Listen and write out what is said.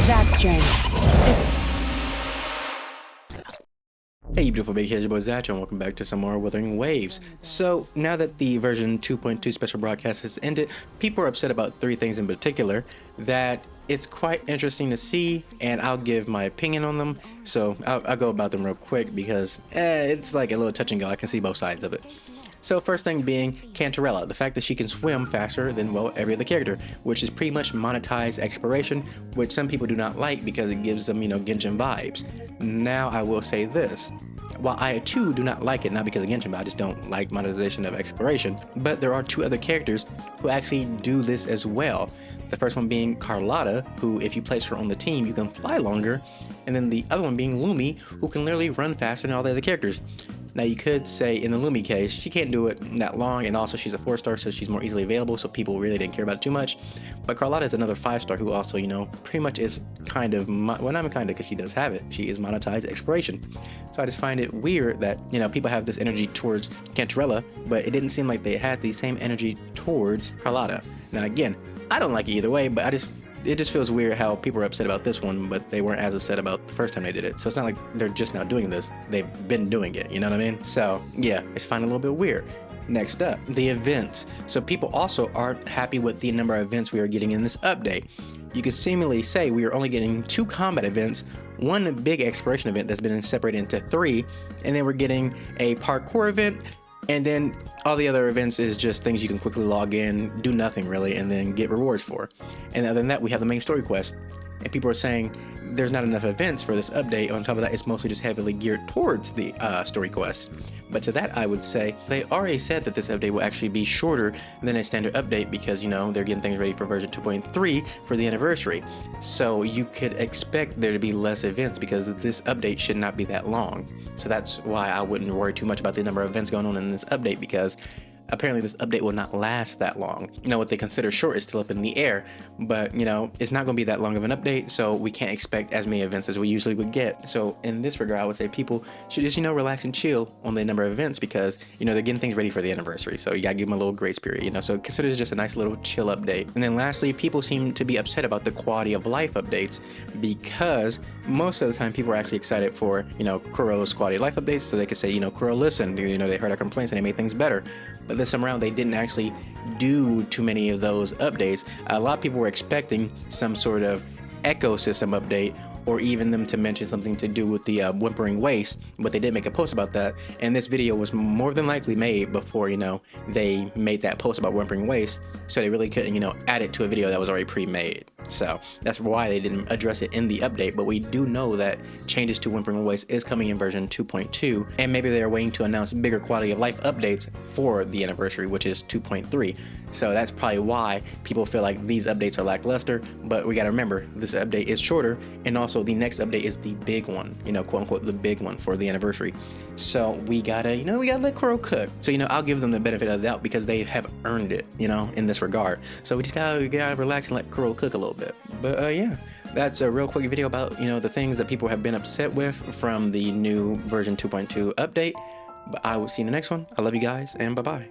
Zapstring. Hey you beautiful big here's your boy Zach and welcome back to some more Wuthering Waves. So now that the version 2.2 special broadcast has ended, people are upset about three things in particular that it's quite interesting to see, and I'll give my opinion on them. So I'll go about them real quick because it's like a little touch and go. I can see both sides of it. So first thing being Cantarella, the fact that she can swim faster than, well, every other character, which is pretty much monetized exploration, which some people do not like because it gives them, Genshin vibes. Now I will say this. While I too do not like it, not because of Genshin, but I just don't like monetization of exploration, but there are two other characters who actually do this as well. The first one being Carlotta, who if you place her on the team, you can fly longer, and then the other one being Lumi, who can literally run faster than all the other characters. Now you could say in the Lumi case, she can't do it that long, and also she's a 4-star, so she's more easily available, so people really didn't care about it too much. But Carlotta is another 5-star who also, pretty much is kind of, well, not kind of, because she does have it. She is monetized exploration. So I just find it weird that, people have this energy towards Cantarella, but it didn't seem like they had the same energy towards Carlotta. Now again, I don't like it either way, but it just feels weird how people are upset about this one, but they weren't as upset about the first time they did it. So it's not like they're just now doing this. They've been doing it, you know what I mean? So yeah, I just find it a little bit weird. Next up, the events. So people also aren't happy with the number of events we are getting in this update. You could seemingly say we are only getting 2 combat events, 1 big exploration event that's been separated into 3, and then we're getting a parkour event, and then all the other events is just things you can quickly log in, do nothing really, and then get rewards for. And other than that, we have the main story quest. And people are saying there's not enough events for this update. On top of that, it's mostly just heavily geared towards the story quest. But to that, I would say they already said that this update will actually be shorter than a standard update because, they're getting things ready for version 2.3 for the anniversary. So you could expect there to be less events because this update should not be that long. So that's why I wouldn't worry too much about the number of events going on in this update, because apparently this update will not last that long. What they consider short is still up in the air, but it's not going to be that long of an update, so we can't expect as many events as we usually would get. So in this regard, I would say people should just relax and chill on the number of events because they're getting things ready for the anniversary, so you gotta give them a little grace period. So consider it just a nice little chill update. And then lastly, people seem to be upset about the quality of life updates because most of the time people are actually excited for Kuro's quality of life updates, so they could say Kuro listened, they heard our complaints and they made things better. But this time around, they didn't actually do too many of those updates. A lot of people were expecting some sort of ecosystem update, or even them to mention something to do with the whimpering waste, but they did make a post about that, and this video was more than likely made before they made that post about whimpering waste, so they really couldn't add it to a video that was already pre-made. So that's why they didn't address it in the update. But we do know that changes to whimpering waste is coming in version 2.2, and maybe they're waiting to announce bigger quality of life updates for the anniversary, which is 2.3. So that's probably why people feel like these updates are lackluster. But we got to remember, this update is shorter, and also the next update is the big one, quote unquote the big one for the anniversary. So we gotta let Kuro cook. So I'll give them the benefit of the doubt because they have earned it, in this regard. So we just gotta relax and let Kuro cook a little bit. But yeah, that's a real quick video about the things that people have been upset with from the new version 2.2 update. But I will see you in the next one. I love you guys, and bye bye.